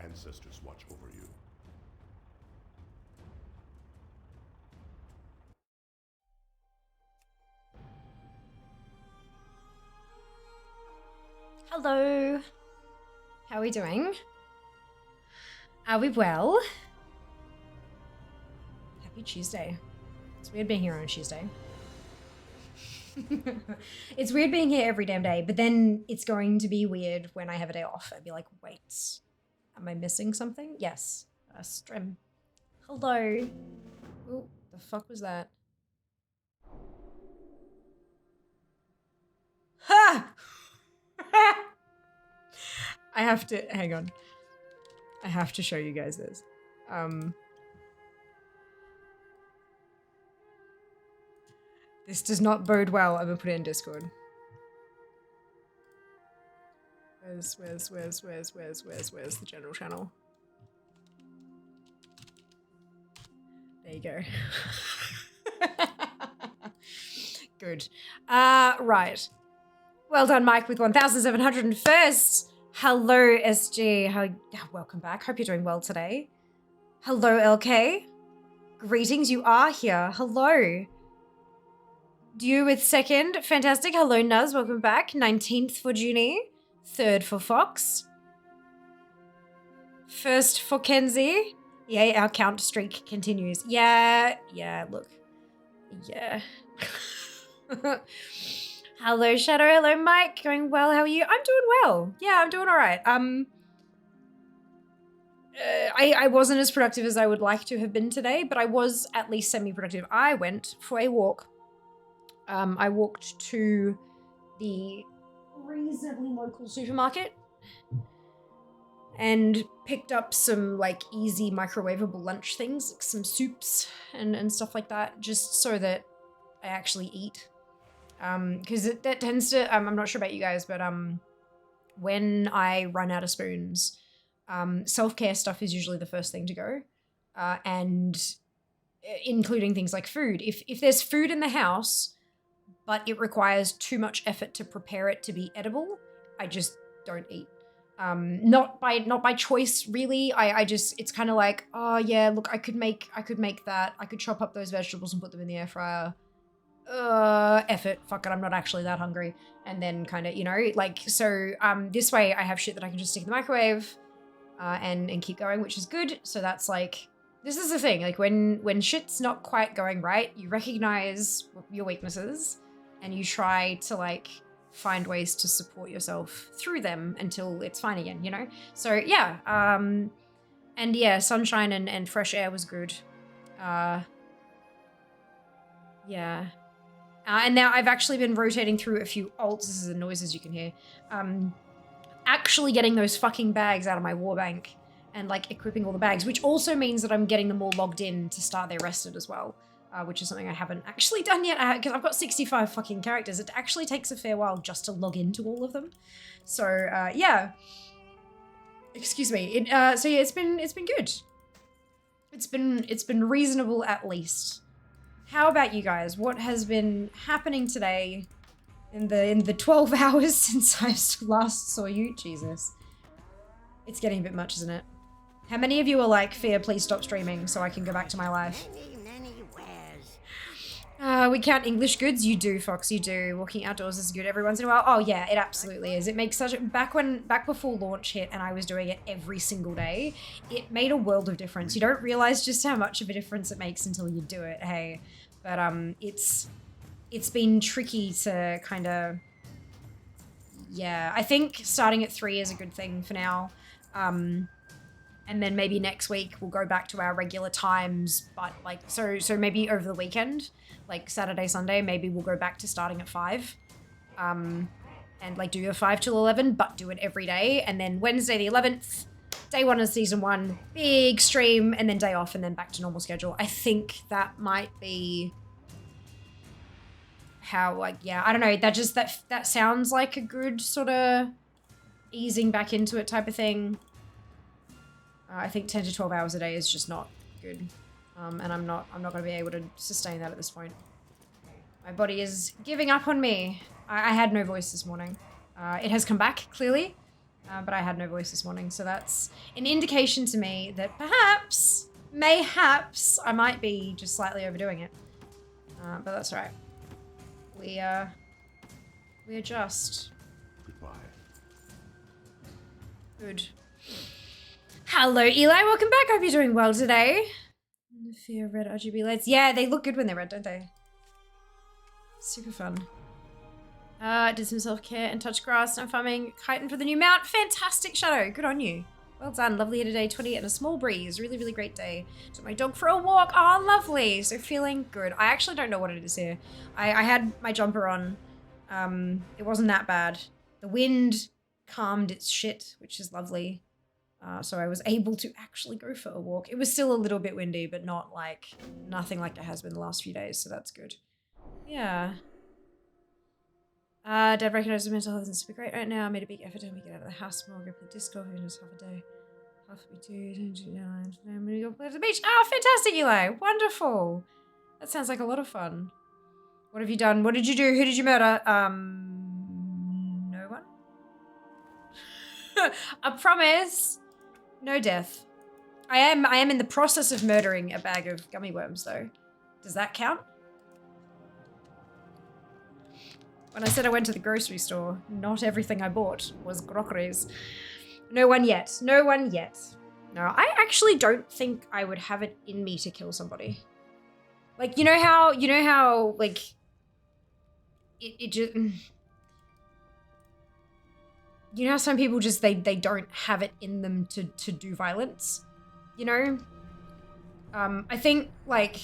ancestors watch over you. Hello. How are we doing? Are we well? Happy Tuesday. It's weird being here on a Tuesday. It's weird being here every damn day, but then it's going to be weird when I have a day off. I'd be like, wait, am I missing something? Yes. Stream. Hello. Oh, the fuck was that? Ha! I have to, hang on. I have to show you guys this. This does not bode well. I'm gonna put it in Discord. Where's the general channel? There you go. Good. Right. Well done, Mike, with 1,701st. Hello, SG. Welcome back. Hope you're doing well today. Hello, LK. Greetings, you are here. Hello. You with second. Fantastic. Hello, Nuz. Welcome back. 19th for Junie. 3rd for Fox. 1st for Kenzie. Yay, our count streak continues. Yeah, look. Yeah. Hello, Shadow. Hello, Mike. Going well. How are you? I'm doing well. Yeah, I'm doing all right. I wasn't as productive as I would like to have been today, but I was at least semi-productive. I went for a walk. I walked to the reasonably local supermarket and picked up some like easy microwavable lunch things, like some soups and stuff like that, just so that I actually eat. Because that tends to, I'm not sure about you guys, but when I run out of spoons, self-care stuff is usually the first thing to go, and including things like food. If there's food in the house, but it requires too much effort to prepare it to be edible, I just don't eat. Not by choice, really. I just, it's kind of like, oh yeah, look, I could make that. I could chop up those vegetables and put them in the air fryer. Effort, fuck it, I'm not actually that hungry. And then kind of, you know, like, so this way I have shit that I can just stick in the microwave and keep going, which is good. So that's like, this is the thing, like when shit's not quite going right, you recognize your weaknesses and you try to like find ways to support yourself through them until it's fine again, you know? So yeah, and yeah, sunshine and fresh air was good. Yeah. And now I've actually been rotating through a few alts. This is the noises you can hear. Actually getting those fucking bags out of my warbank and like equipping all the bags, which also means that I'm getting them all logged in to start their rested as well, which is something I haven't actually done yet because I've got 65 fucking characters. It actually takes a fair while just to log into all of them. So yeah. Excuse me. So yeah, it's been good. It's been reasonable at least. How about you guys? What has been happening today in the 12 hours since I last saw you? Jesus. It's getting a bit much, isn't it? How many of you are like, Fear, please stop streaming so I can go back to my life? We count English goods? You do, Fox, you do. Walking outdoors is good every once in a while. Oh yeah, it absolutely is. It makes such a, back before launch hit and I was doing it every single day, it made a world of difference. You don't realize just how much of a difference it makes until you do it, hey. But it's been tricky to kind of, yeah, I think starting at 3 is a good thing for now. And then maybe next week we'll go back to our regular times, but like, so maybe over the weekend, like Saturday, Sunday, maybe we'll go back to starting at 5. And like do a 5 till 11, but do it every day. And then Wednesday the 11th, day 1 of season 1, big stream, and then day off, and then back to normal schedule. I think that might be how, like, yeah, I don't know. That sounds like a good sort of easing back into it type of thing. I think 10 to 12 hours a day is just not good. And I'm not going to be able to sustain that at this point. My body is giving up on me. I had no voice this morning. It has come back, clearly. But I had no voice this morning, so that's an indication to me that perhaps, mayhaps, I might be just slightly overdoing it. But that's right. We adjust. Goodbye. Good. Hello, Eli. Welcome back. Hope you're doing well today. Fear red RGB lights. Yeah, they look good when they're red, don't they? Super fun. Did some self-care and touch grass. No farming. Chitin for the new mount. Fantastic, Shadow. Good on you. Well done. Lovely here today. 20 and a small breeze. Really, really great day. Took my dog for a walk. Oh, lovely. So feeling good. I actually don't know what it is here. I had my jumper on. It wasn't that bad. The wind calmed its shit, which is lovely. So I was able to actually go for a walk. It was still a little bit windy, but not like, nothing like it has been the last few days, so that's good. Yeah. Dad recognizes mental health isn't super great right now. I made a big effort to get out of the house more, go play disco, who knows, half a day. Half a day, I'm gonna go play at the beach. Oh, fantastic, Eli. Wonderful. That sounds like a lot of fun. What have you done? What did you do? Who did you murder? No one? I promise. No death. I am in the process of murdering a bag of gummy worms, though. Does that count? When I said I went to the grocery store, not everything I bought was groceries. No one yet. No one yet. No, I actually don't think I would have it in me to kill somebody. Like, you know how, like, it just... You know how some people just, they don't have it in them to do violence? You know? I think, like...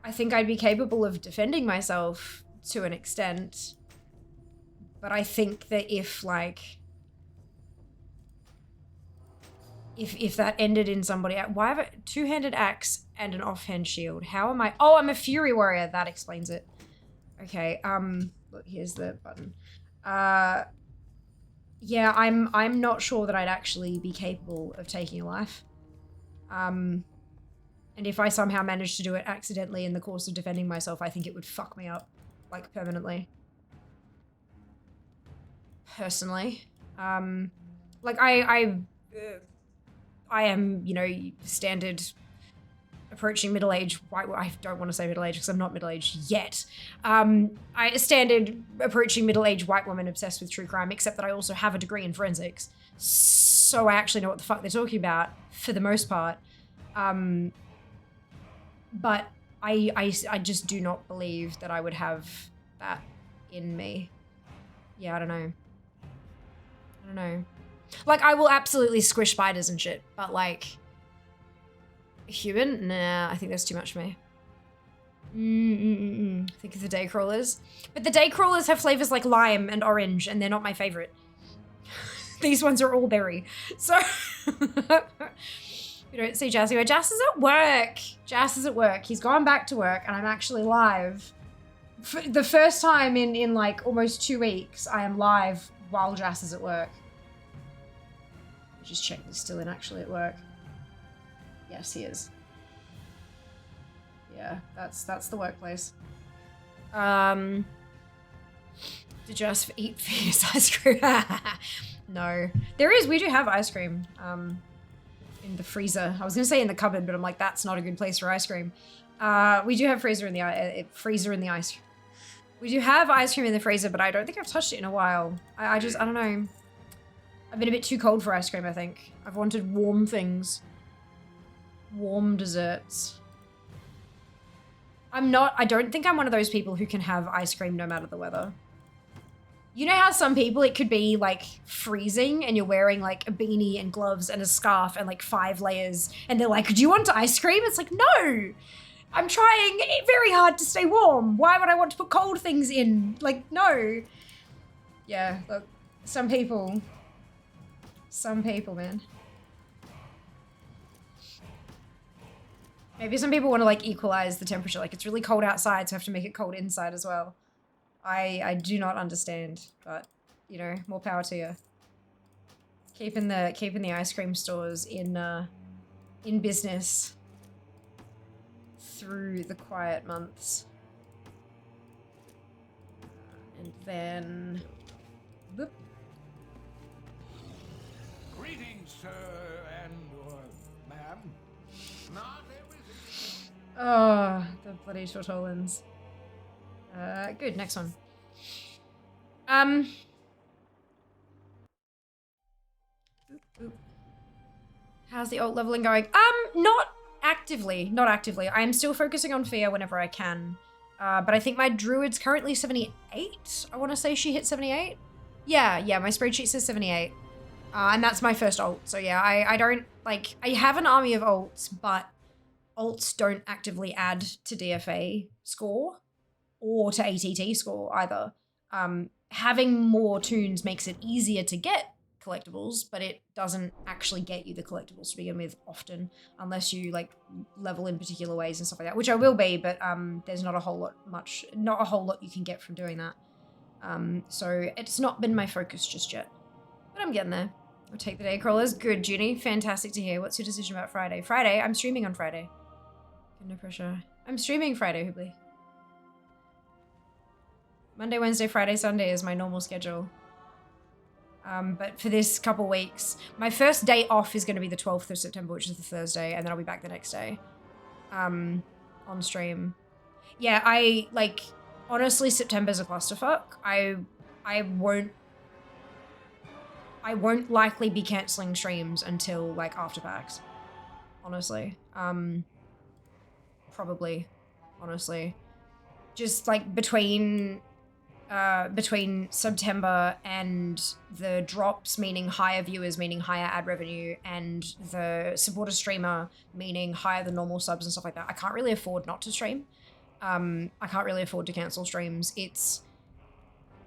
I think I'd be capable of defending myself to an extent. But I think that if, like... If that ended in somebody... Why have a two-handed axe and an offhand shield? How am I... Oh, I'm a fury warrior. That explains it. Okay, look, here's the button. Yeah, I'm not sure that I'd actually be capable of taking a life. And if I somehow managed to do it accidentally in the course of defending myself, I think it would fuck me up, like, permanently. Personally. Like, I am, you know, standard approaching middle-aged white... I don't want to say middle-aged because I'm not middle-aged yet. Standard approaching middle-aged white woman obsessed with true crime, except that I also have a degree in forensics. So I actually know what the fuck they're talking about, for the most part. But I just do not believe that I would have that in me. Yeah, I don't know. I don't know. Like, I will absolutely squish spiders and shit, but like... Human? Nah, I think that's too much for me. Think of the day crawlers. But the day crawlers have flavors like lime and orange, and they're not my favorite. These ones are all berry. So... We don't see Jassy. Jass is at work. Jass is at work. He's gone back to work, and I'm actually live. For the first time in like almost 2 weeks, I am live while Jass is at work. Just check he's still actually at work. Yes, he is. Yeah, that's the workplace. Did you just eat fierce ice cream? No. We do have ice cream. In the freezer. I was gonna say in the cupboard, but I'm like, that's not a good place for ice cream. We do have freezer in the ice. We do have ice cream in the freezer, but I don't think I've touched it in a while. I don't know. I've been a bit too cold for ice cream, I think. I've wanted warm things. Warm desserts. I don't think I'm one of those people who can have ice cream no matter the weather. You know how some people, it could be like freezing and you're wearing like a beanie and gloves and a scarf and like 5 layers and they're like, do you want ice cream? It's like, no, I'm trying very hard to stay warm. Why would I want to put cold things in? Like, no. Yeah, look, some people, man. Maybe some people want to like equalize the temperature. Like it's really cold outside, so I have to make it cold inside as well. I do not understand, but you know, more power to you. Keeping the ice cream stores in business through the quiet months. And then, boop. Greetings, sir and ma'am. Not everything. Oh, the bloody Tortolans. Good, next one. Oop. How's the alt leveling going? Not actively. I am still focusing on fear whenever I can. But I think my druid's currently 78. I want to say she hit 78. Yeah, my spreadsheet says 78. And that's my first alt. So yeah, I don't, like, I have an army of alts, but alts don't actively add to DFA score or to ATT score either. Having more tunes makes it easier to get collectibles, but it doesn't actually get you the collectibles to begin with often, unless you like level in particular ways and stuff like that, which I will be, but there's not a whole lot you can get from doing that. So it's not been my focus just yet, but I'm getting there. I'll take the day crawlers. Good, Junie. Fantastic to hear. What's your decision about Friday? Friday? I'm streaming on Friday. No pressure. I'm streaming Friday, Hoobly. Monday, Wednesday, Friday, Sunday is my normal schedule. But for this couple weeks, my first day off is going to be the 12th of September, which is the Thursday, and then I'll be back the next day. On stream. Yeah, honestly, September's a clusterfuck. I won't likely be canceling streams until, like, after PAX. Honestly. Probably. Honestly. Just, like, between September and the drops, meaning higher viewers, meaning higher ad revenue, and the supporter streamer, meaning higher than normal subs and stuff like that, I can't really afford not to stream. I can't really afford to cancel streams.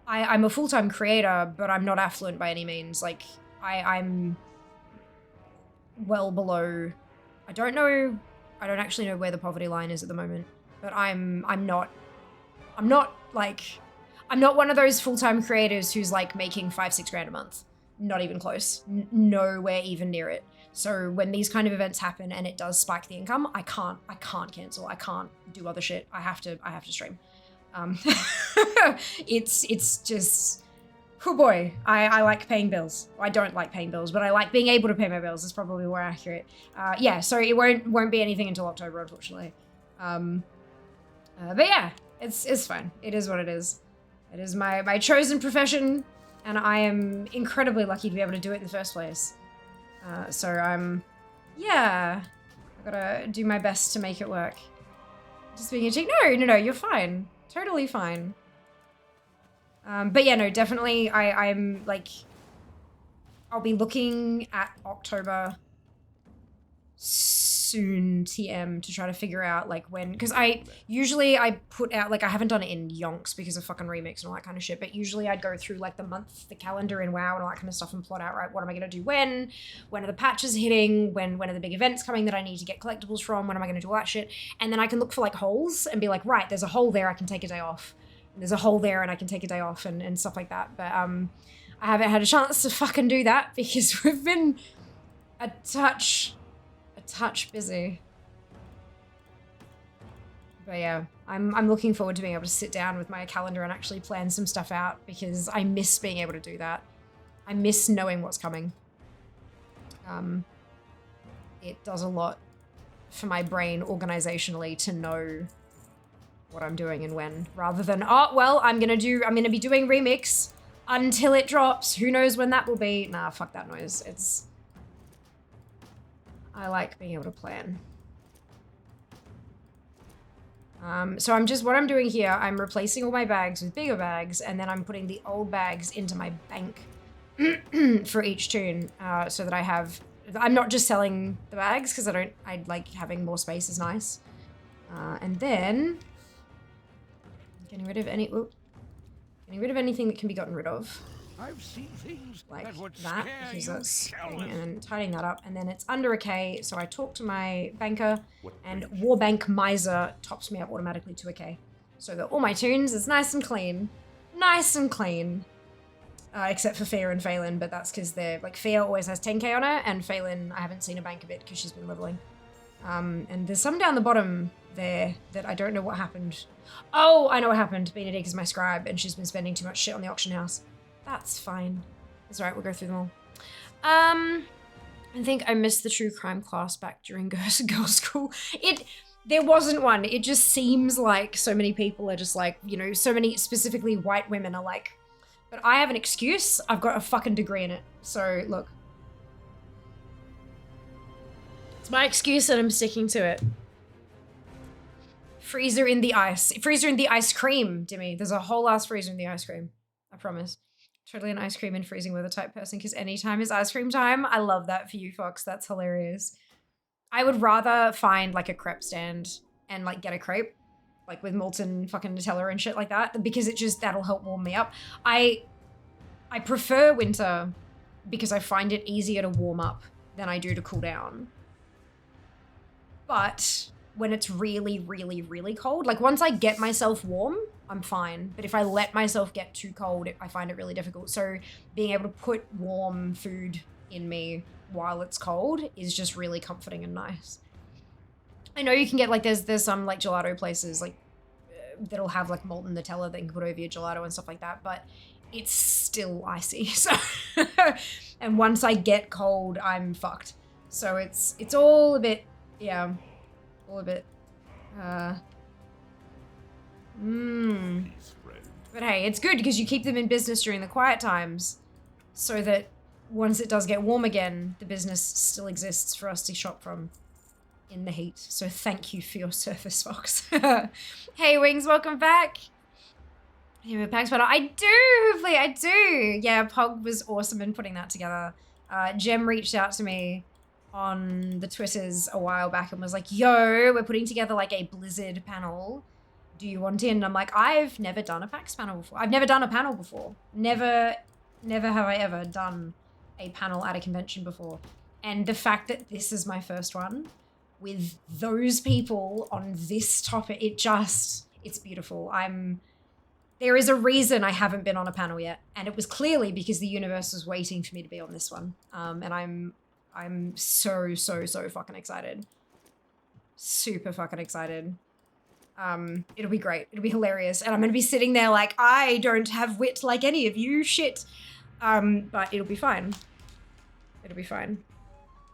I'm a full-time creator, but I'm not affluent by any means. Like, I'm well below, I don't actually know where the poverty line is at the moment, but I'm not one of those full-time creators who's like making $5-6 grand a month. Not even close. Nowhere even near it. So when these kind of events happen and it does spike the income, I can't cancel. I can't do other shit. I have to stream. It's just, oh boy, I like paying bills. I don't like paying bills, but I like being able to pay my bills. Is probably more accurate. Yeah, so it won't be anything until October, unfortunately. But yeah, it's fine. It is what it is. It is my chosen profession, and I am incredibly lucky to be able to do it in the first place. So yeah, I gotta do my best to make it work. Just being a chick. No, you're fine. Totally fine. But yeah, no, definitely I'm like, I'll be looking at October soon, TM, to try to figure out like when, because I put out, like, I haven't done it in yonks because of fucking remix and all that kind of shit, but usually I'd go through like the calendar in WoW and all that kind of stuff and plot out, right, what am I going to do when are the patches hitting, when are the big events coming that I need to get collectibles from, when am I going to do all that shit, and then I can look for like holes and be like, right, there's a hole there, I can take a day off, and there's a hole there and I can take a day off and stuff like that. But I haven't had a chance to fucking do that because we've been a touch busy. But yeah, I'm looking forward to being able to sit down with my calendar and actually plan some stuff out, because I miss being able to do that. I miss knowing what's coming. It does a lot for my brain organizationally to know what I'm doing and when, rather than, oh, well, I'm gonna be doing remix until it drops. Who knows when that will be? Nah, fuck that noise. I like being able to plan. So what I'm doing here, I'm replacing all my bags with bigger bags, and then I'm putting the old bags into my bank for each tune, so that I'm not just selling the bags, because I like having more space is nice. And then getting rid of anything that can be gotten rid of. I've seen things Like that would that, scare because you that's thing, shallowest. and then tidying that up, and then it's under a K, so I talk to my banker, and Warbank Miser tops me up automatically to a K, so that all my tunes is nice and clean. Except for Fear and Phelan, but that's because they're, like, Fear always has 10K on her, and Phelan, I haven't seen a bank of it because she's been leveling. And there's some down the bottom there that I don't know what happened. Oh, I know what happened. Benedict is my scribe, and she's been spending too much shit on the auction house. That's fine. It's alright, we'll go through them all. I think I missed the true crime class back during girls' school. There wasn't one. It just seems like so many people are just like, you know, so many specifically white women are like, but I have an excuse. I've got a fucking degree in it. So look, it's my excuse and I'm sticking to it. Freezer in the ice. Freezer in the ice cream, Dimmy. There's a whole ass freezer in the ice cream. I promise. Totally an ice cream and freezing weather type person because anytime is ice cream time. I love that for you, Fox. That's hilarious. I would rather find like a crepe stand and like get a crepe like with molten fucking Nutella and shit like that because it just, that'll help warm me up. I prefer winter because I find it easier to warm up than I do to cool down. But when it's really, really, really cold, like once I get myself warm, I'm fine. But if I let myself get too cold, I find it really difficult. So being able to put warm food in me while it's cold is just really comforting and nice. I know you can get like, there's some like gelato places like that'll have like molten Nutella that you can put over your gelato and stuff like that, but it's still icy. So, and once I get cold, I'm fucked. So it's all a bit, yeah, all a bit, But hey, it's good because you keep them in business during the quiet times so that once it does get warm again, the business still exists for us to shop from in the heat. So thank you for your service, Fox. Hey, Wings, welcome back. Yeah, Pax Battle. I do, hopefully, I do. Yeah, Pog was awesome in putting that together. Jem reached out to me on the Twitters a while back and was like, yo, we're putting together like a Blizzard panel. Do you want in? And I'm like, I've never done a PAX panel before. I've never done a panel before. Never have I ever done a panel at a convention before. And the fact that this is my first one with those people on this topic, it's beautiful. There is a reason I haven't been on a panel yet. And it was clearly because the universe was waiting for me to be on this one. And I'm so fucking excited. Super fucking excited. It'll be great. It'll be hilarious. And I'm going to be sitting there like, I don't have wit like any of you. Shit. But it'll be fine. It'll be fine.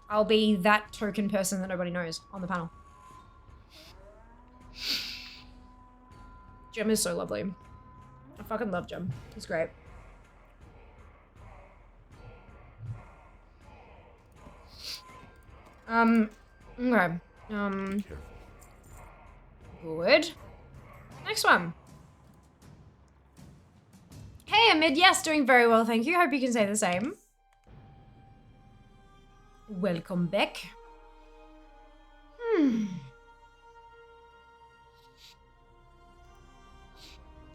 I'll be that token person that nobody knows on the panel. Jem is so lovely. I fucking love Jem. He's great. Okay. Good. Next one. Hey, Amid. Yes, doing very well, thank you. Hope you can say the same. Welcome back.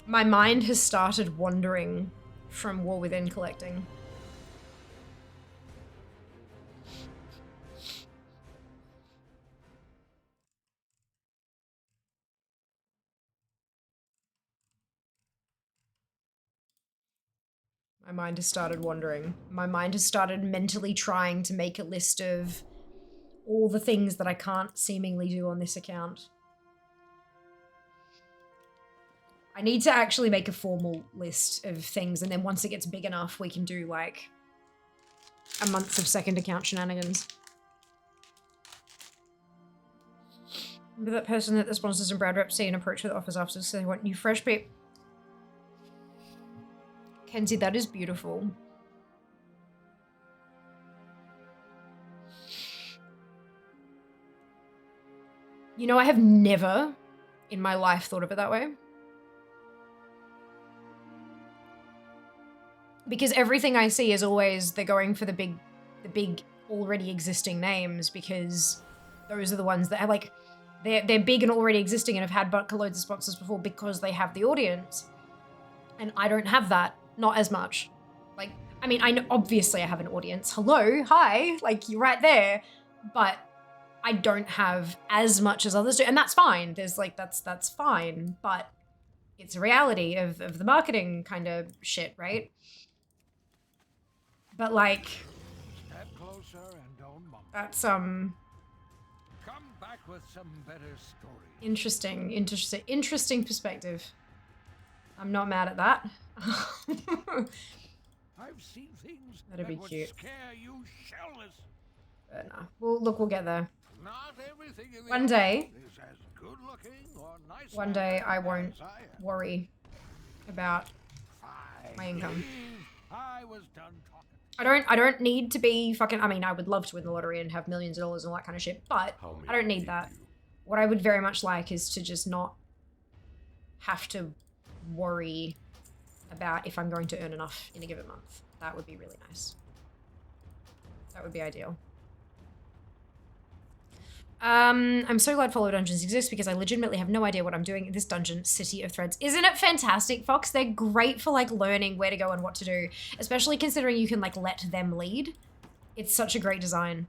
My mind has started wandering from War Within collecting. My mind has started wandering. My mind has started mentally trying to make a list of all the things that I can't seemingly do on this account. I need to actually make a formal list of things, and then once it gets big enough, we can do like a month of second account shenanigans. Remember that person that the sponsors and brand reps see and approach with offers after, so they want new fresh people. Kenzie, that is beautiful. You know, I have never in my life thought of it that way. Because everything I see is always, they're going for the big already existing names because those are the ones that have like, they're big and already existing and have had loads of sponsors before because they have the audience. And I don't have that. Not as much. Like, I mean, I know, obviously I have an audience. Hello, hi, like you're right there, but I don't have as much as others do, and that's fine. There's like, that's fine, but it's a reality of the marketing kind of shit, right? But like, Step closer and don't mumble. that's Come back with some better stories. interesting perspective. I'm not mad at that. I've seen things That'd be that would cute. scare you shellless. No. Well, look, we'll get there. Not everything in the One day, world is as good looking or nice one day I won't as I am. worry about my income. I was done talking. I don't need to be fucking, I mean, I would love to win the lottery and have millions of dollars and all that kind of shit, but I don't need that. What I would very much like is to just not have to worry about if I'm going to earn enough in a given month. That would be really nice. That would be ideal. I'm so glad follow dungeons exist because I legitimately have no idea what I'm doing in this dungeon, City of Threads. Isn't it fantastic, Fox? They're great for like learning where to go and what to do, especially considering you can like let them lead. It's such a great design.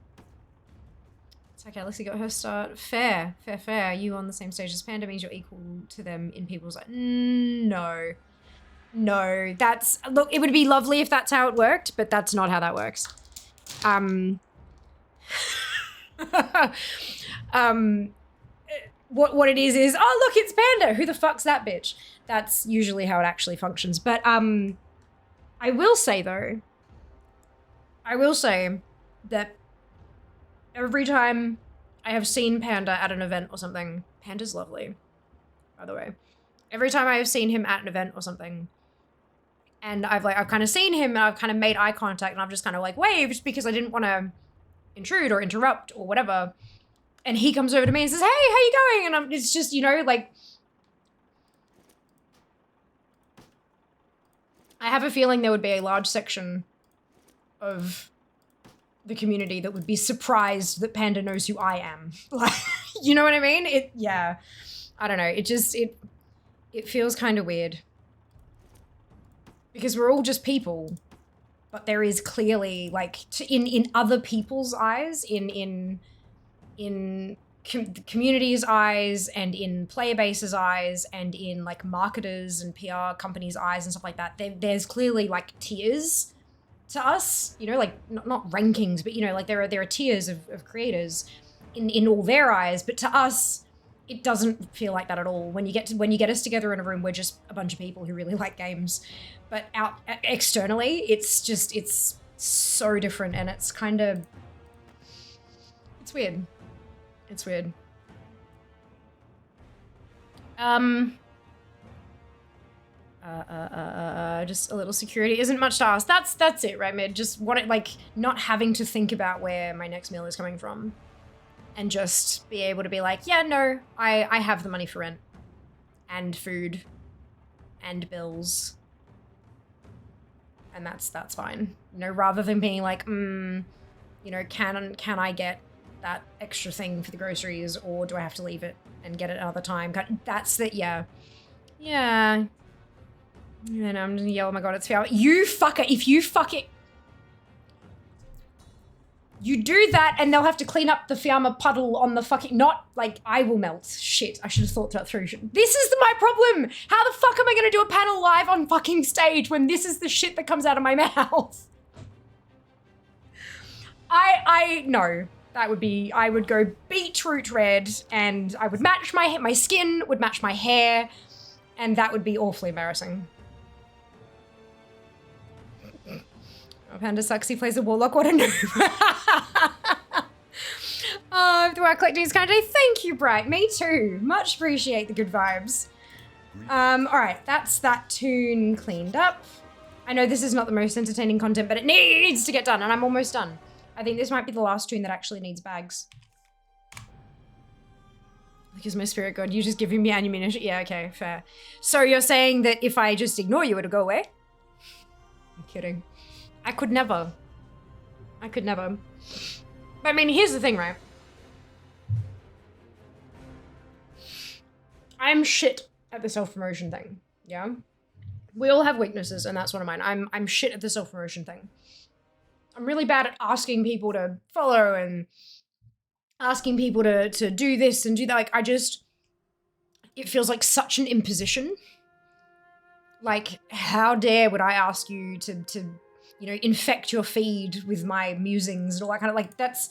It's okay, Lexi got her start. Fair, fair, fair. You on the same stage as Panda means you're equal to them in people's like, no. No, that's, look, it would be lovely if that's how it worked, but that's not how that works. What it is, oh look, it's Panda. Who the fuck's that bitch? That's usually how it actually functions. But I will say though, that every time I have seen Panda at an event or something, Panda's lovely, by the way. Every time I have seen him at an event or something, and I've kind of seen him and I've kind of made eye contact and I've just kind of like waved because I didn't want to intrude or interrupt or whatever. And he comes over to me and says, hey, how you going? And it's just, you know, like, I have a feeling there would be a large section of the community that would be surprised that Panda knows who I am. Like, you know what I mean? Yeah, I don't know. It feels kind of weird. Because we're all just people, but there is clearly, like, in other people's eyes, in community's eyes, and in player base's eyes, and in, like, marketers and PR companies' eyes and stuff like that, there's clearly, like, tiers to us, you know, like, not rankings, but, you know, like, there are tiers of creators in all their eyes, but to us, it doesn't feel like that at all. When you get us together in a room, we're just a bunch of people who really like games. But out externally, it's so different, and it's kind of, it's weird. It's weird. Just a little security isn't much to ask. That's it, right, Mid? Just want it, like, not having to think about where my next meal is coming from. And just be able to be like, yeah, no, I have the money for rent. And food. And bills. And that's fine. You know, rather than being like, you know, can I get that extra thing for the groceries, or do I have to leave it and get it another time? That's the, yeah. Yeah. And I'm just yell, oh my god, it's Fiamma. You fucker, if you fuck it. You do that and they'll have to clean up the Fiamma puddle on the fucking, not, like, I will melt. Shit, I should have thought that through. This is my problem. How the fuck am I gonna do a panel live on fucking stage when this is the shit that comes out of my mouth? No. That would be, I would go beetroot red and I would match my skin would match my hair, and that would be awfully embarrassing. Oh, Panda sucks, he plays a warlock, what a noob. The work collecting is kind of day. Thank you, Bright. Me too. Much appreciate the good vibes. Alright, that's that tune cleaned up. I know this is not the most entertaining content, but it needs to get done, and I'm almost done. I think this might be the last tune that actually needs bags. Because my spirit god, you just giving me ammunition. Yeah, okay, fair. So you're saying that if I just ignore you, it'll go away? I'm kidding. I could never. I could never. But I mean, here's the thing, right? I'm shit at the self-promotion thing, yeah? We all have weaknesses, and that's one of mine. I'm shit at the self-promotion thing. I'm really bad at asking people to follow and asking people to do this and do that. Like, it feels like such an imposition. Like, how dare would I ask you to you know, infect your feed with my musings and all that kind of, like, that's,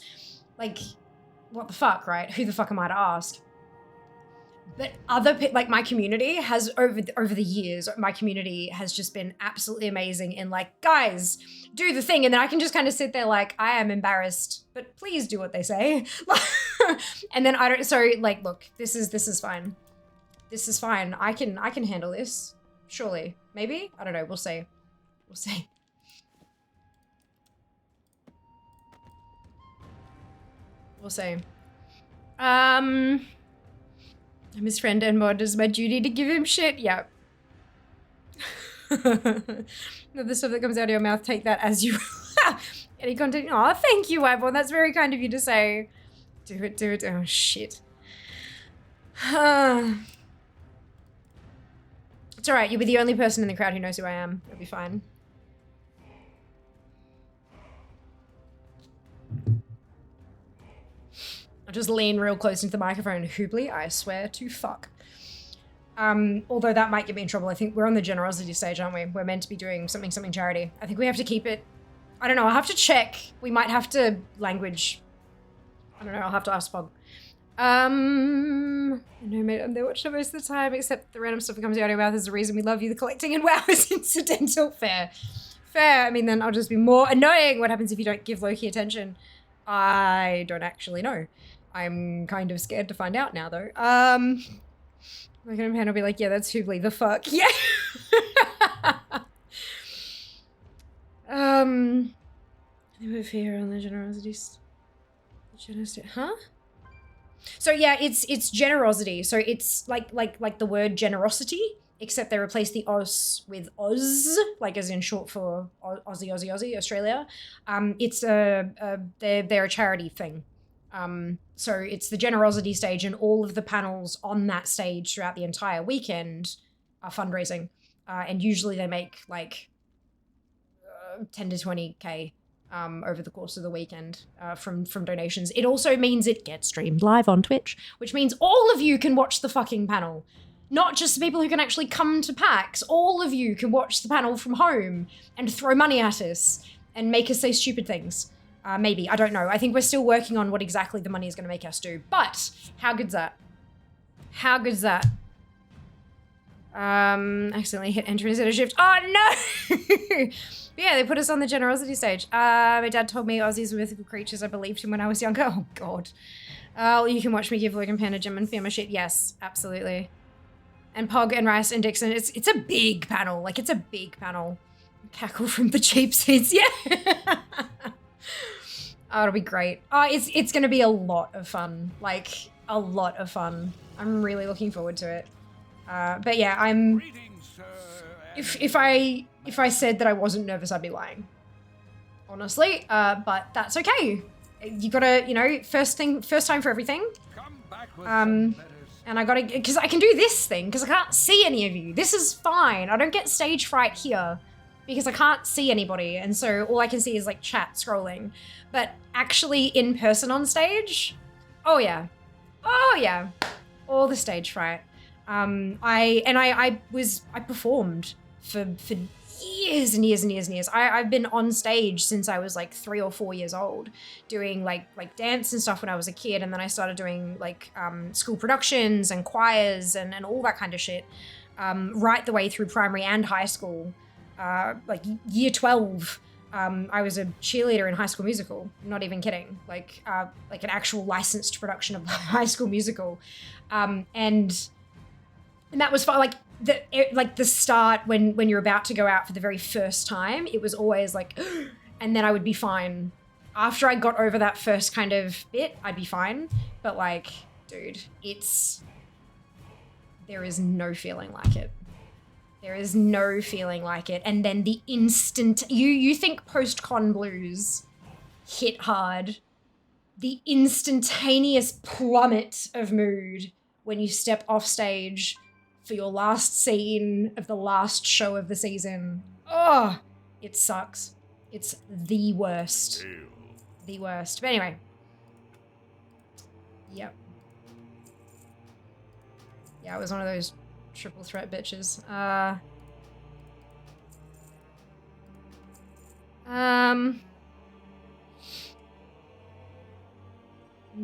like, what the fuck, right? Who the fuck am I to ask? But like my community has over the years, my community has just been absolutely amazing in like, guys, do the thing. And then I can just kind of sit there like, I am embarrassed, but please do what they say. And then I don't, so like, look, this is fine. This is fine. I can handle this. Surely. Maybe? I don't know. We'll see. We'll see. We'll see. I'm his friend and mod. Is my duty to give him shit? Yep. The stuff that comes out of your mouth, take that as you any content. Oh, thank you, Wyborn. That's very kind of you to say. Do it, do it. Oh shit. It's alright, you'll be the only person in the crowd who knows who I am. It'll be fine. I'll just lean real close into the microphone. Hoobly, I swear to fuck. Although that might get me in trouble. I think we're on the generosity stage, aren't we? We're meant to be doing something charity. I think we have to keep it. I don't know, I'll have to check. We might have to language. I don't know, I'll have to ask Pog. No, mate, I'm there watching most of the time, except the random stuff that comes out of your mouth is the reason we love you. The collecting and WoW is incidental. Fair. Fair. I mean, then I'll just be more annoying. What happens if you don't give Loki attention? I don't actually know. I'm kind of scared to find out now, though. My kind of hand will be like, yeah, that's Hoobly. The fuck? Yeah. They move here on the generosity. Huh? So yeah, it's generosity. So it's like the word generosity, except they replace the Oz with Oz, like as in short for Aussie, Australia. It's they're a charity thing. So it's the generosity stage, and all of the panels on that stage throughout the entire weekend are fundraising. And usually they make like 10 to 20K over the course of the weekend from donations. It also means it gets streamed live on Twitch, which means all of you can watch the fucking panel. Not just the people who can actually come to PAX. All of you can watch the panel from home and throw money at us and make us say stupid things. Maybe, I don't know. I think we're still working on what exactly the money is going to make us do. But how good's that? How good's that? Accidentally hit enter instead of shift. Oh no! Yeah, they put us on the generosity stage. My dad told me Aussies were mythical creatures. I believed him when I was younger. Oh god. You can watch me give Logan Pan a gym and Fema shit. Yes, absolutely. And Pog and Rice and Dixon. It's a big panel. Like, it's a big panel. Cackle from the cheap seats. Yeah. Oh, it'll be great. Oh, it's going to be a lot of fun. Like, a lot of fun. I'm really looking forward to it. But yeah, I'm... If I said that I wasn't nervous, I'd be lying. Honestly. But that's okay. You gotta, you know, first time for everything. And I gotta... Because I can do this thing, because I can't see any of you. This is fine. I don't get stage fright here, because I can't see anybody. And so all I can see is, like, chat scrolling. But actually in person on stage, oh yeah. Oh yeah. All the stage fright. I performed for years and years and years and years. I've been on stage since I was like 3 or 4 years old, doing like dance and stuff when I was a kid, and then I started doing like school productions and choirs and all that kind of shit, right the way through primary and high school. Like year 12, I was a cheerleader in High School Musical. Not even kidding. Like an actual licensed production of High School Musical, and that was fun. Like the start when you're about to go out for the very first time, it was always like, and then I would be fine. After I got over that first kind of bit, I'd be fine. But like, dude, there is no feeling like it. There is no feeling like it. And then the instant, you think post-con blues hit hard. The instantaneous plummet of mood when you step off stage for your last scene of the last show of the season. Oh, it sucks. It's the worst. The worst. But anyway. Yep. Yeah, it was one of those triple threat bitches.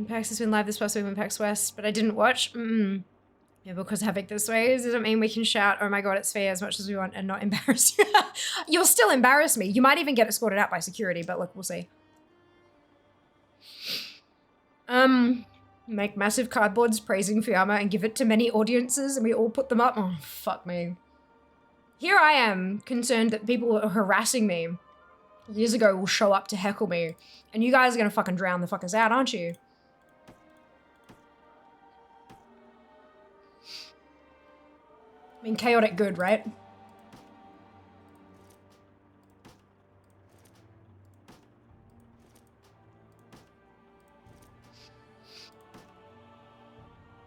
PAX has been live this past week in PAX West, but I didn't watch. Yeah, because Havoc this way doesn't mean we can shout, oh my god, it's fair as much as we want and not embarrass you. You'll still embarrass me. You might even get escorted out by security, but look, we'll see. Make massive cardboards praising Fiamma and give it to many audiences and we all put them up. Oh, fuck me. Here I am, concerned that people are harassing me years ago will show up to heckle me. And you guys are gonna fucking drown the fuckers out, aren't you? I mean, chaotic good, right?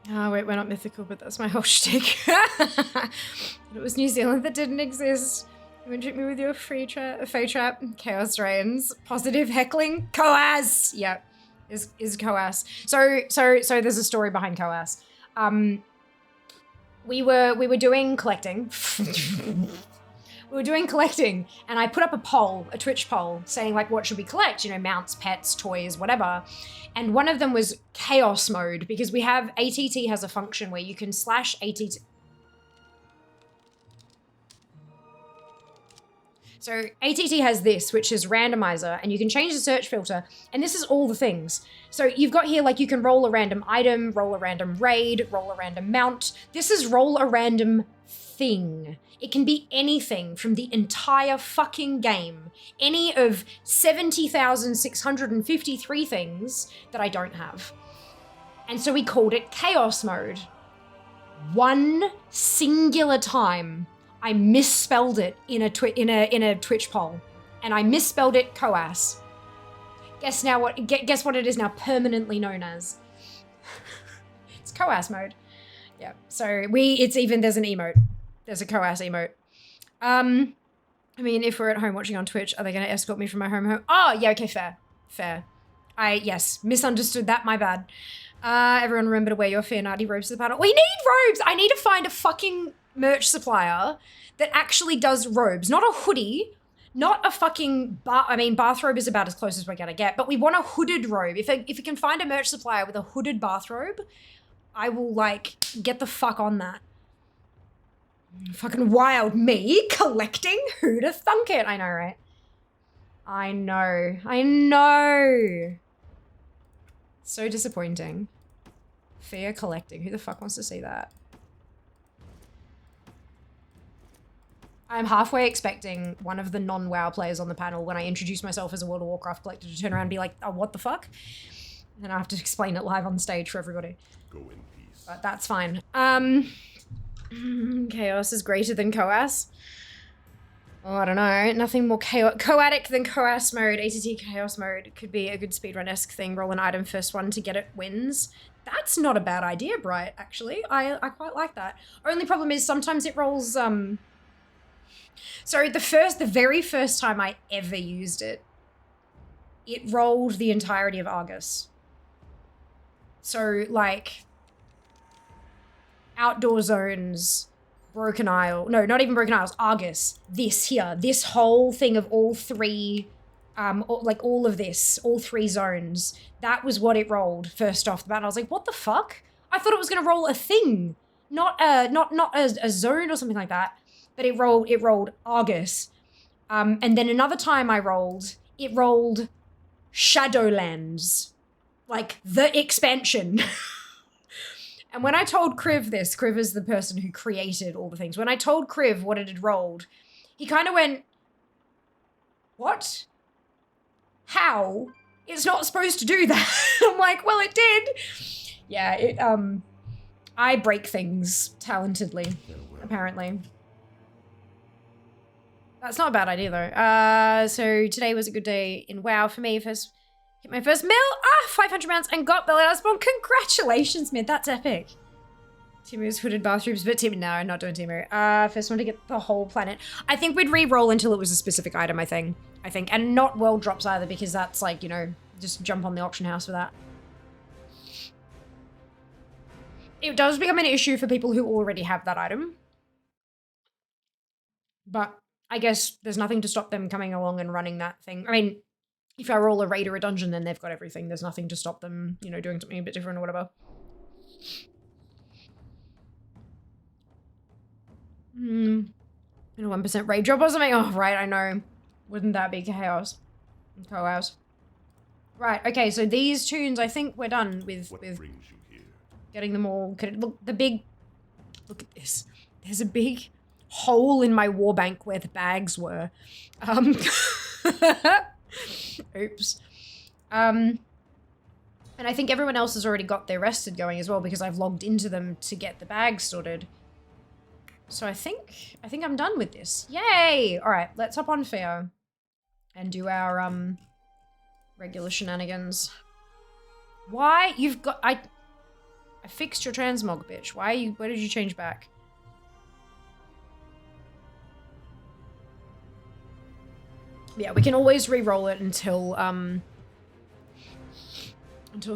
Oh, wait, we're not mythical, but that's my whole shtick. It was New Zealand that didn't exist. You wouldn't trick me with your fey trap. Chaos reigns. Positive heckling. Coas! Yeah, is Coas. So there's a story behind Coas. We were doing collecting. We were doing collecting, and I put up a poll, a Twitch poll, saying like, what should we collect? You know, mounts, pets, toys, whatever. And one of them was chaos mode, because we have, ATT has a function where you can slash ATT. So ATT has this, which is randomizer, and you can change the search filter, and this is all the things. So you've got here, like, you can roll a random item, roll a random raid, roll a random mount. This is roll a random thing. It can be anything from the entire fucking game. Any of 70,653 things that I don't have. And so we called it chaos mode. One singular time, I misspelled it in a Twitch poll, and I misspelled it Coas. Guess what it is now permanently known as. It's Coas mode. Yeah. So there's an emote. There's a Coas emote. I mean, if we're at home watching on Twitch, are they going to escort me from my home? Oh, yeah. Okay. Fair. Yes, misunderstood that. My bad. Everyone remember to wear your fair naughty robes to the panel. We need robes. I need to find a fucking merch supplier that actually does robes, not a hoodie, not a fucking bathrobe is about as close as we're gonna get, but we want a hooded robe. If you can find a merch supplier with a hooded bathrobe, I will like get the fuck on that. Fucking wild. Me collecting? Who'd have thunk it? I know, right? I know. So disappointing. Fair collecting. Who the fuck wants to see that? I'm halfway expecting one of the non-WoW players on the panel when I introduce myself as a World of Warcraft collector to turn around and be like, oh, what the fuck? And then I have to explain it live on stage for everybody. Go in peace. But that's fine. Chaos is greater than Coas. Oh, I don't know. Nothing more chaotic than Coas mode. ATT chaos mode could be a good speedrun-esque thing. Roll an item, first one to get it wins. That's not a bad idea, Bright, actually. I quite like that. Only problem is sometimes it rolls, So the very first time I ever used it, it rolled the entirety of Argus. So, like, outdoor zones, Broken Isle, no, not even Broken Isles, Argus, this whole thing of all three, all of this, all three zones, that was what it rolled first off the bat. And I was like, what the fuck? I thought it was gonna roll a thing, not a zone or something like that. But it rolled Argus. And then another time it rolled Shadowlands. Like, the expansion. And when I told Kriv this, Kriv is the person who created all the things. When I told Kriv what it had rolled, he kind of went, what? How? It's not supposed to do that. I'm like, well, it did. Yeah, I break things talentedly, apparently. That's not a bad idea, though. So today was a good day in WoW for me. Hit my first mill. 500 rounds and got Belly Spawn. Congratulations, mid. That's epic. Timu's hooded bathrooms, but Timu, no, not doing Timu. First one to get the whole planet. I think we'd re-roll until it was a specific item, I think. And not world drops either, because that's like, you know, just jump on the auction house for that. It does become an issue for people who already have that item. But I guess there's nothing to stop them coming along and running that thing. I mean, if I roll a raid or a dungeon, then they've got everything. There's nothing to stop them, you know, doing something a bit different or whatever. 1% raid drop or something? Oh, right, I know. Wouldn't that be chaos? Chaos. Right, okay, so these tunes, I think we're done with getting them all. Look, look at this. There's a big hole in my war bank where the bags were. Oops. And I think everyone else has already got their rested going as well because I've logged into them to get the bags sorted. So I think I'm done with this. Yay! All right, let's hop on Theo and do our regular shenanigans. Why you've got I fixed your transmog, bitch. Where did you change back? Yeah, we can always re-roll it until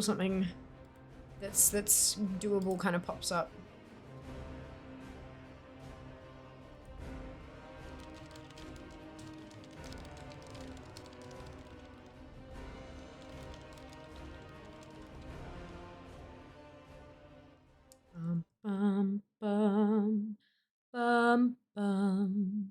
something that's doable kind of pops up. Bum, bum, bum, bum.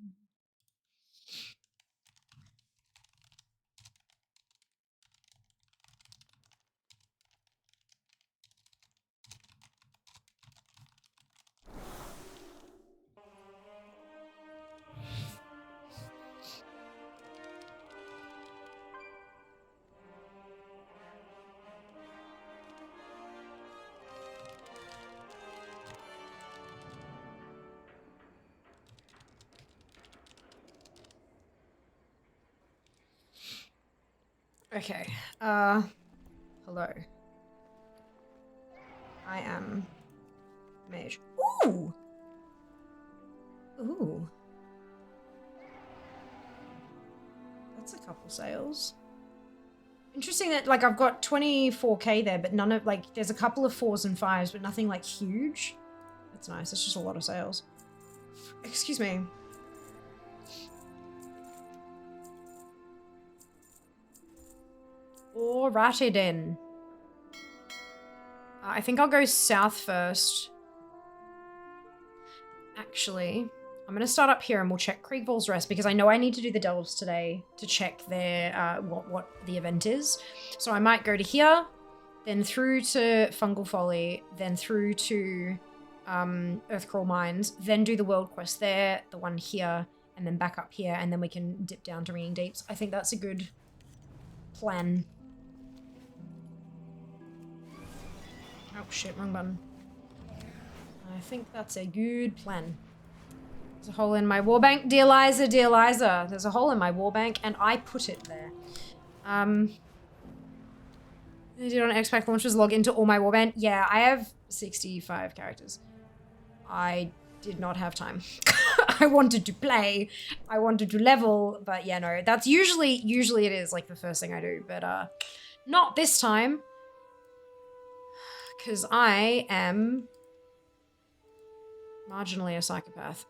Okay, hello. I am mage. Ooh! Ooh. That's a couple sales. Interesting that, like, I've got 24k there, but none of, like, there's a couple of 4s and 5s, but nothing, like, huge. That's nice. It's just a lot of sales. Excuse me. Alrighty then. I think I'll go south first. Actually, I'm gonna start up here and we'll check Kriegvoll's Rest because I know I need to do the delves today to check their what the event is. So I might go to here, then through to Fungal Folly, then through to Earthcrawl Mines, then do the world quest there, the one here, and then back up here, and then we can dip down to Ringing Deeps. I think that's a good plan. Oh shit, wrong button. I think that's a good plan. There's a hole in my warbank. Dear Liza, dear Liza. There's a hole in my warbank and I put it there. I did on X-Pack launches log into all my warband. Yeah, I have 65 characters. I did not have time. I wanted to play. I wanted to level, but yeah, no. That's usually it is like the first thing I do, but not this time. Because I am marginally a psychopath.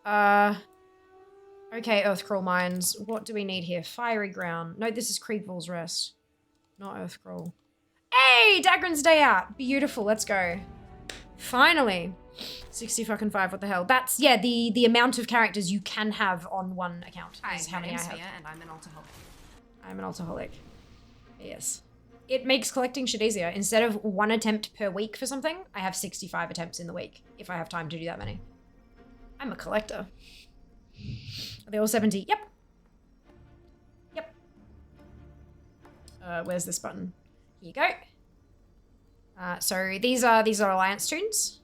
Okay, Earthcrawl Mines. What do we need here? Fiery Ground. No, this is Kriegvoll's Rest. Not Earthcrawl. Hey! Dagran's Day Out! Beautiful, let's go. Finally. 60 fucking 5, what the hell? That's, yeah, the amount of characters you can have on one account. Hi, is how many I have. and I'm an alcoholic. I'm an alcoholic. Yes. It makes collecting shit easier. Instead of 1 attempt per week for something, I have 65 attempts in the week, if I have time to do that many. I'm a collector. Are they all 70? Yep. Yep. Where's this button? Here you go. So these are Alliance tunes.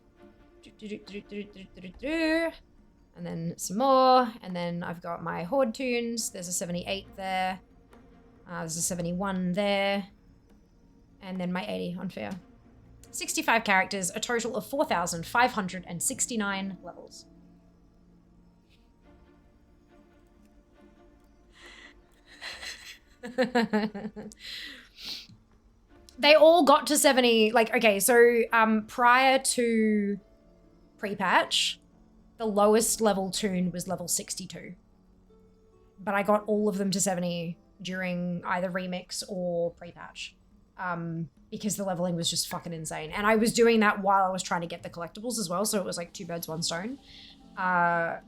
And then some more. And then I've got my Horde tunes. There's a 78 there. There's a 71 there. And then my 80 on Fair. 65 characters, a total of 4,569 levels. They all got to 70, like, okay, so prior to pre-patch, the lowest level tune was level 62. But I got all of them to 70 during either remix or pre-patch. Because the leveling was just fucking insane. And I was doing that while I was trying to get the collectibles as well, so it was like 2 birds, 1 stone. I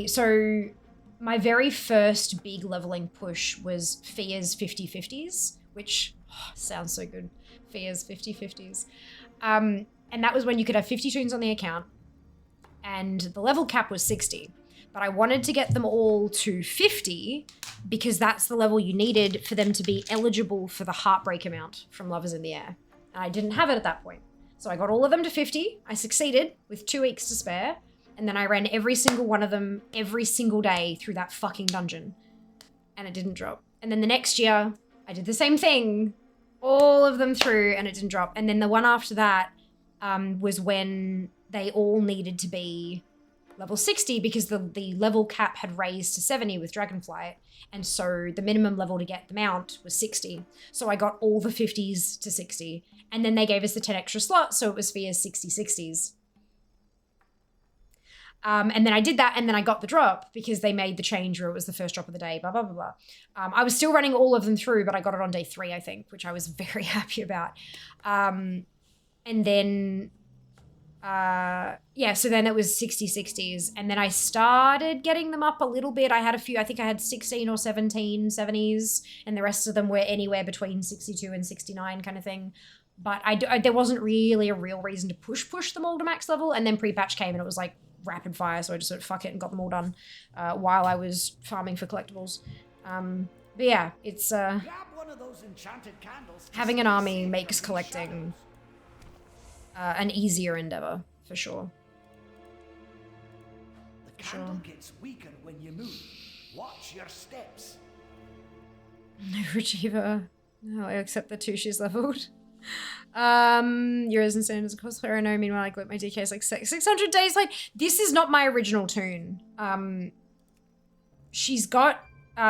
So my very first big leveling push was Fia's 50/50s, which sounds so good. Fia's 50/50s. And that was when you could have 50 toons on the account, and the level cap was 60. But I wanted to get them all to 50 because that's the level you needed for them to be eligible for the heartbreak amount from Lovers in the Air. And I didn't have it at that point. So I got all of them to 50. I succeeded with 2 weeks to spare. And then I ran every single one of them every single day through that fucking dungeon. And it didn't drop. And then the next year, I did the same thing. All of them through, and it didn't drop. And then the one after that was when they all needed to be level 60 because the level cap had raised to 70 with Dragonflight. And so the minimum level to get the mount was 60. So I got all the 50s to 60. And then they gave us the 10 extra slots, so it was Fia's 60/60s. And then I did that, and then I got the drop because they made the change where it was the first drop of the day, blah, blah, blah, blah. I was still running all of them through, but I got it on day 3, I think, which I was very happy about. And then, so then it was 60/60s, and then I started getting them up a little bit. I had a few, I think I had 16 or 17 70s, and the rest of them were anywhere between 62 and 69 kind of thing. But there wasn't really a real reason to push them all to max level, and then pre-patch came, and it was like, rapid fire, so I just sort of fuck it and got them all done while I was farming for collectibles. But yeah, it's having an army makes collecting an easier endeavor for sure. The candle gets weaker when you move. Watch your steps. No Retriever. No, except the 2 she's leveled. Euros and Sand as a cosplayer. I know, meanwhile I got my DK is like 600 days late. This is not my original toon. She's got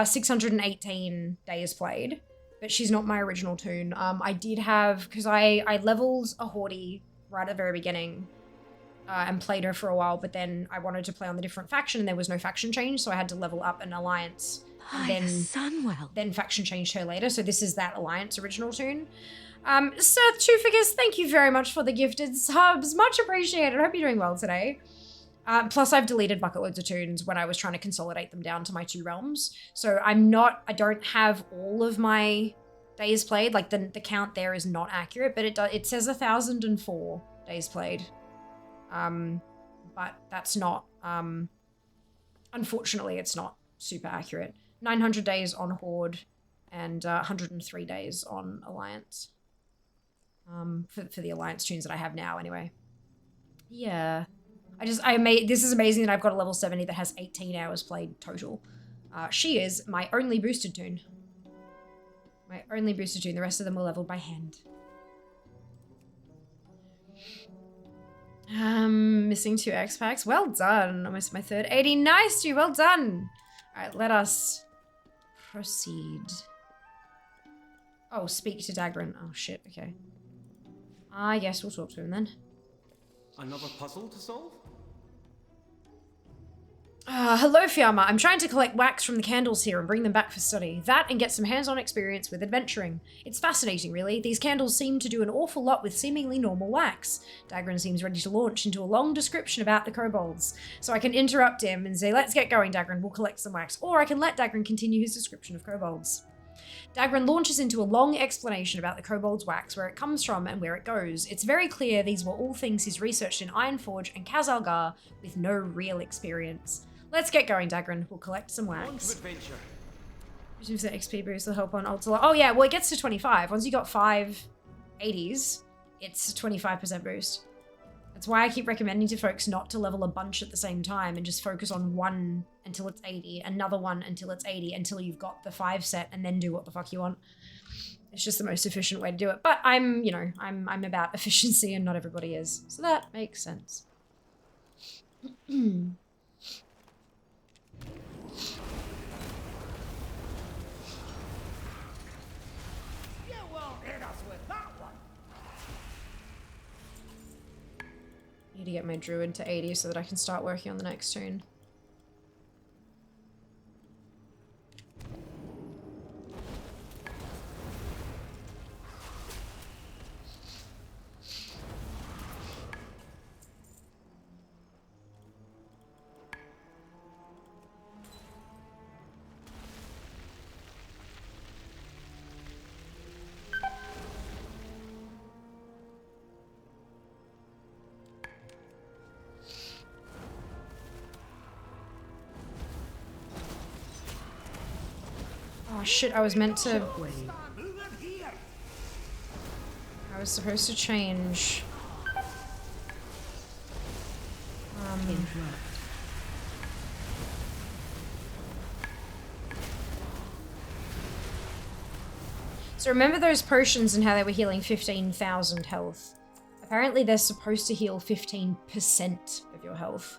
618 days played, but she's not my original toon. I did have, because I leveled a Horde right at the very beginning and played her for a while, but then I wanted to play on the different faction and there was no faction change, so I had to level up an alliance. And then faction changed her later, so this is that alliance original toon. Sir Two Figures, thank you very much for the gifted subs. Much appreciated. I hope you're doing well today. Plus, I've deleted bucket loads of toons when I was trying to consolidate them down to my 2 realms. So I don't have all of my days played. Like, the count there is not accurate, but it says 1,004 days played. But that's not, unfortunately, it's not super accurate. 900 days on Horde and 103 days on Alliance. For the Alliance tunes that I have now, anyway. Yeah. This is amazing that I've got a level 70 that has 18 hours played total. She is my only boosted toon. My only boosted toon. The rest of them were leveled by hand. Missing 2 X-Packs. Well done. Almost my 3rd 80. Nice, dude. Well done. Alright, let us proceed. Oh, speak to Dagran. Oh, shit. Okay. I guess we'll talk to him then. Another puzzle to solve? Hello, Fiamma. I'm trying to collect wax from the candles here and bring them back for study. That and get some hands-on experience with adventuring. It's fascinating, really. These candles seem to do an awful lot with seemingly normal wax. Dagran seems ready to launch into a long description about the kobolds. So I can interrupt him and say, let's get going, Dagran. We'll collect some wax. Or I can let Dagran continue his description of kobolds. Dagran launches into a long explanation about the kobold's wax, where it comes from and where it goes. It's very clear these were all things he's researched in Ironforge and Khazalgar with no real experience. Let's get going, Dagran. We'll collect some wax. Resumes the XP boost will help on Ultra. Oh yeah, well it gets to 25. Once you got 5 80s, it's a 25% boost. That's why I keep recommending to folks not to level a bunch at the same time and just focus on one until it's 80, another one until it's 80, until you've got the 5 set, and then do what the fuck you want. It's just the most efficient way to do it. But I'm about efficiency and not everybody is. So that makes sense. Need to get my druid to 80 so that I can start working on the next tune. Oh shit, I was meant to... Moving here. I was supposed to change. So remember those potions and how they were healing 15,000 health? Apparently they're supposed to heal 15% of your health.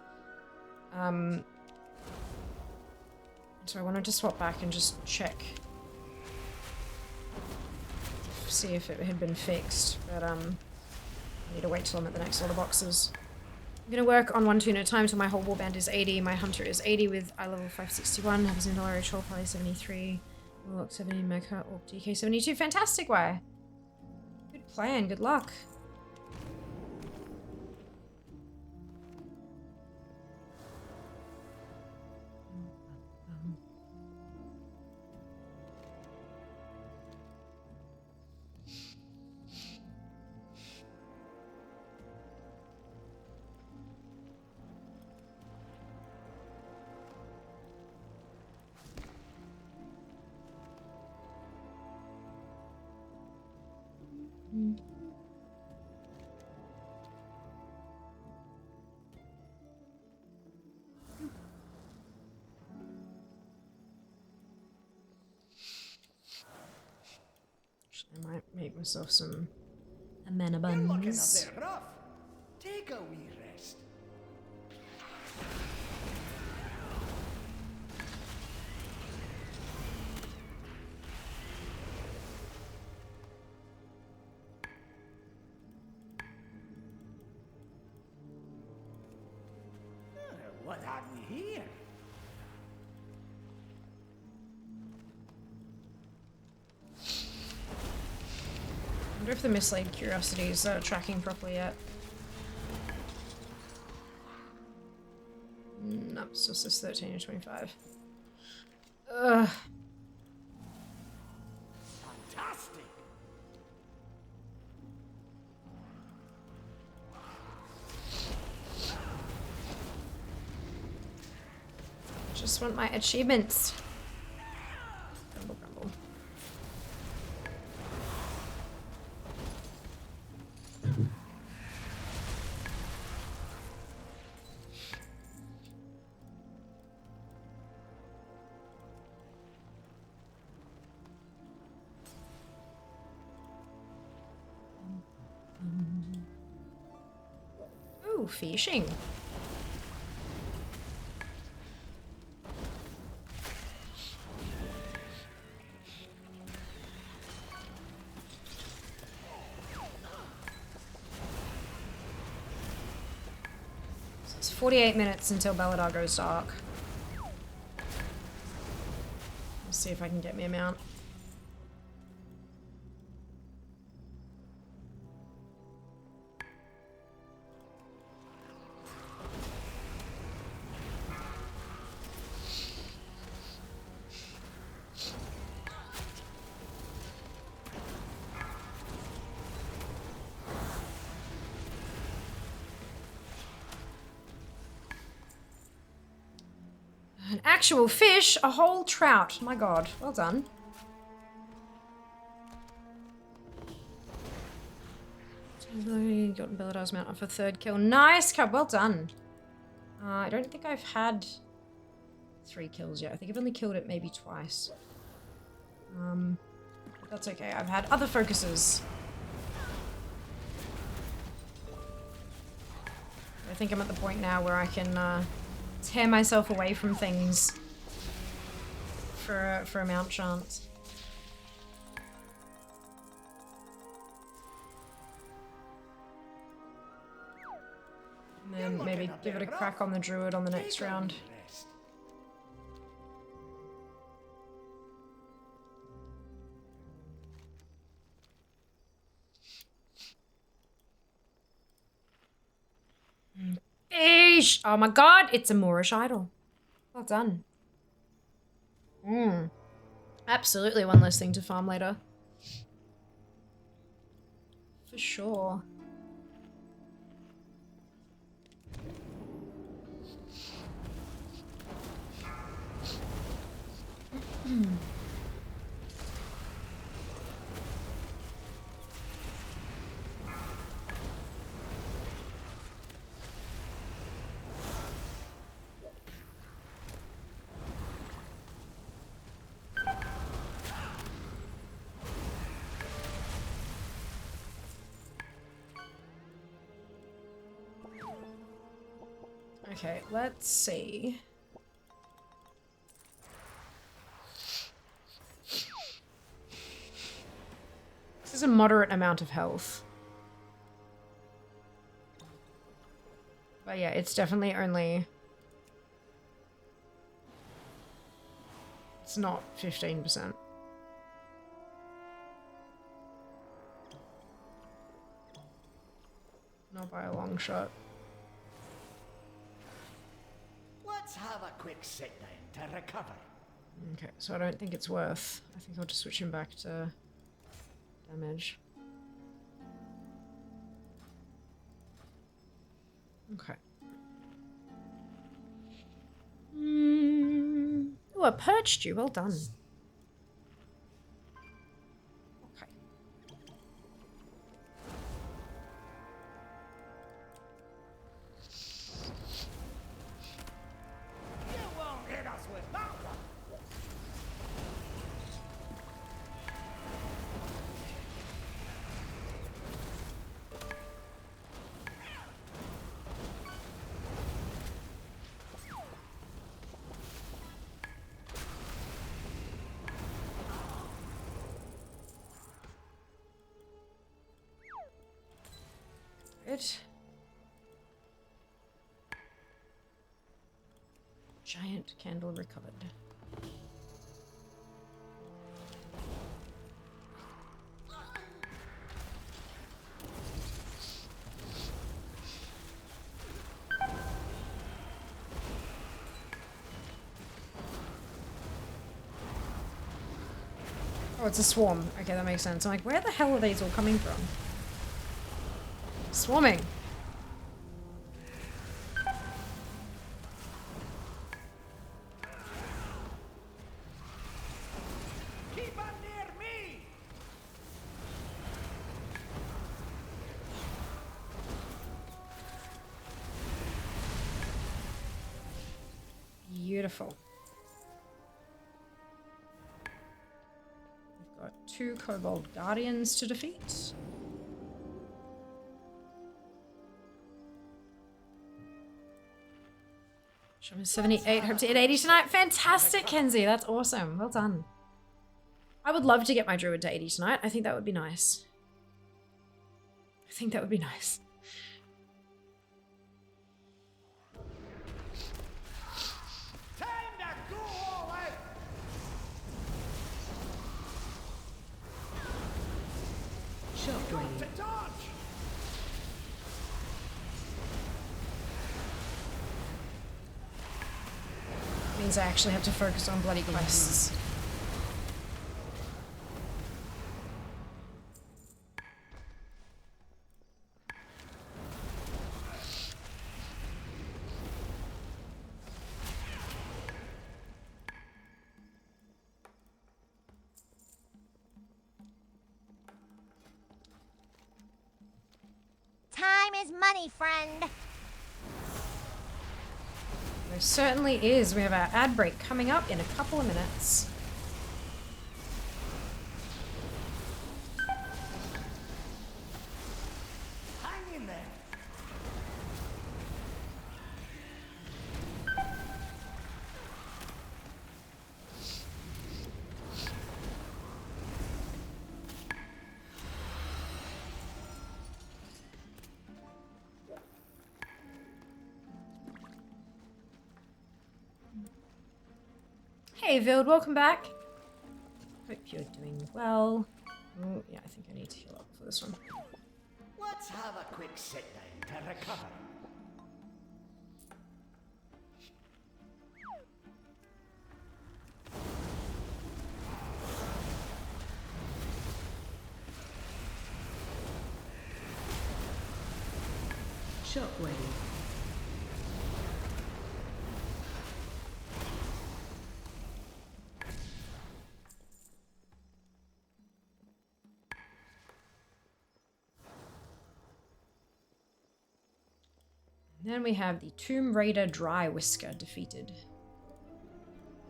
So I wanted to swap back and just check. See if it had been fixed, but I need to wait till I'm at the next lot of boxes. I'm gonna work on one tune at a time till my whole warband is 80. My hunter is 80 with eye level 561, have a Zendala troll probably 73, Warlock 70, Mecha, Orc DK 72. Fantastic, why? Good plan, good luck. I might make myself some amana You're looking a buns. bit rough. Take a wee rest. What have we here? I wonder if the mislaid curiosities are tracking properly yet. Nope, still says 13 and 25. Ugh. Fantastic. Just want my achievements. Grumble, grumble. Ooh, fishing. So it's 48 minutes until Belladar goes dark. Let's see if I can get me a mount. An actual fish? A whole trout. My god. Well done. Gotten Belladar's mount off a third kill. Nice cub. Well done. I don't think I've had 3 kills yet. I think I've only killed it maybe twice. But that's okay. I've had other focuses. I think I'm at the point now where I can tear myself away from things for a mount chance. And then maybe give it a crack on the druid on the next round. Rest. Eesh! Oh my god, it's a Moorish idol. Well done. Absolutely one less thing to farm later. For sure. Okay, let's see. This is a moderate amount of health. But yeah, it's definitely only... It's not 15%. Not by a long shot. Let's have a quick sit down to recover. Okay, so I don't think it's worth. I think I'll just switch him back to damage. Okay. Oh, I perched you. Well done. Okay. You won't hit us with that one. Good. Giant candle recovered. Oh, it's a swarm. Okay, that makes sense. I'm like, where the hell are these all coming from? Swarming. Keep it near me. Beautiful. We've got 2 Kobold Guardians to defeat. Show me 78. Hope to hit 80 tonight. Fantastic, Kenzie. That's awesome. Well done. I would love to get my druid to 80 tonight. I think that would be nice. I think that would be nice. Time to go all out. Shockwave. To dodge. Means I actually have to focus on bloody quests. Time is money, friend. There certainly is. We have our ad break coming up in a couple of minutes. Hang in there. Hey Vild, welcome back. Hope you're doing well. Oh, yeah, I think I need to heal up for this one. Let's have a quick sit down to recover. Shockwave. Then we have the Tomb Raider Dry Whisker defeated.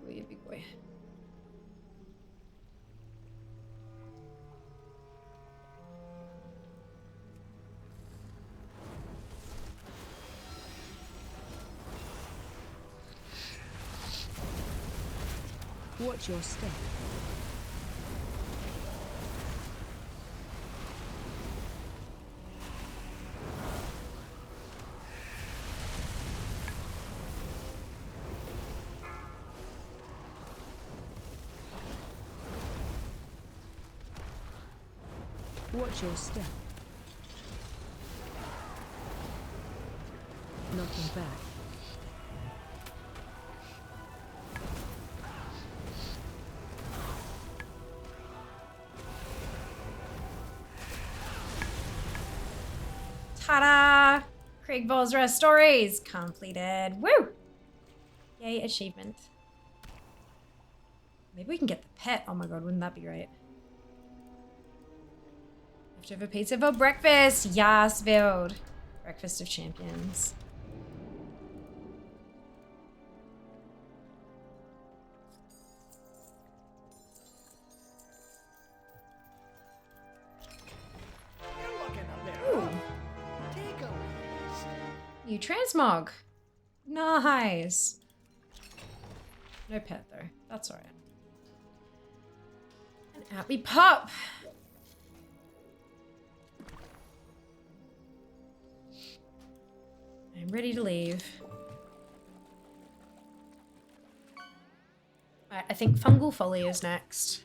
Oh, yeah, big boy. Watch your step. Watch your step. Knocking back. Ta-da! Craig Bosra stories completed. Woo! Yay, achievement. Maybe we can get the pet. Oh my god, wouldn't that be great? Leftover pizza for breakfast. Yes, build. Breakfast of champions. You're looking a bit Ooh. rough. Take a rest. New transmog. Nice. No pet though. That's alright. And out we pop. I'm ready to leave. Alright, I think fungal folly is next.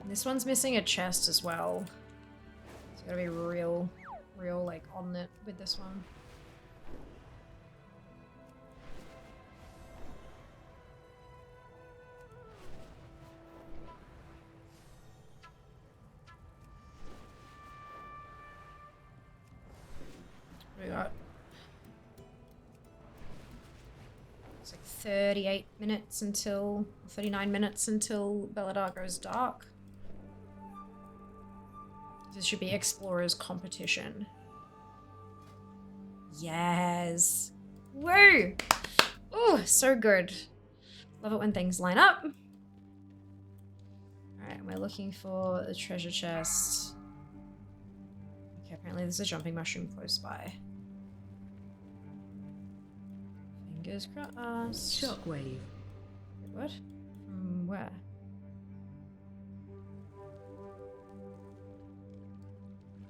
And this one's missing a chest as well. So gotta be real like on it with this one. What do we got? It's like 38 minutes until 39 minutes until Belladar goes dark. This should be Explorer's competition. Yes. Woo! Ooh, so good. Love it when things line up. Alright, we're looking for the treasure chest. Okay, apparently there's a jumping mushroom close by. Fingers crossed. Shockwave. What? From where?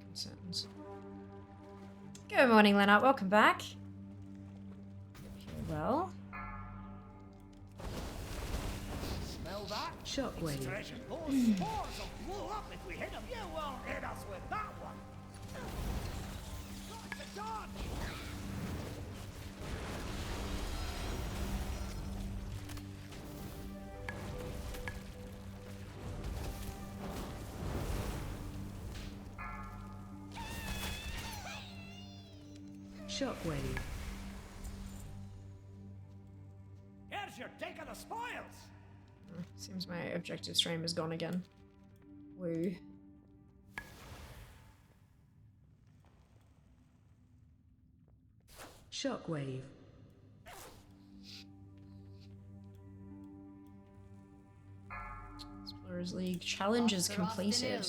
Concerns. Good morning, Lennart. Welcome back. Okay, well. Smell that? Shockwave. Treasure. Those spores will blow up if we hit them. You won't hit us with that one. Got to dodge. Shockwave. Here's your take of the spoils. Seems my objective stream is gone again. Woo. Shockwave. Explorers League challenge is completed.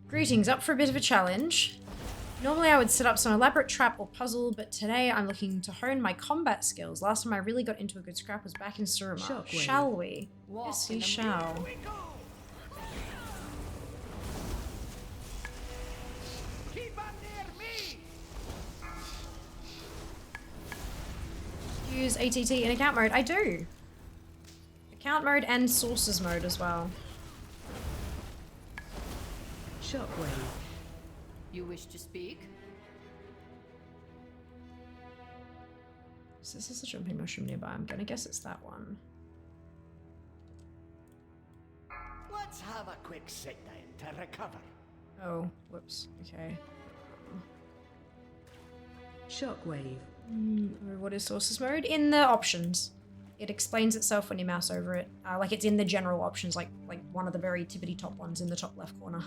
Greetings, up for a bit of a challenge. Normally I would set up some elaborate trap or puzzle, but today I'm looking to hone my combat skills. Last time I really got into a good scrap was back in Surima. Shockwave. Shall we? Walk Yes, in we the shall. mirror we go. Keep on near me. Use ATT in account mode. I do. Account mode and sources mode as well. Shockwave. You wish to speak? So this is a jumping mushroom nearby. I'm gonna guess it's that one. Let's have a quick sit down to recover. Oh, whoops. Okay. Shockwave. What is sources mode? In the options. It explains itself when you mouse over it. Like it's in the general options, like one of the very tippity top ones in the top left corner.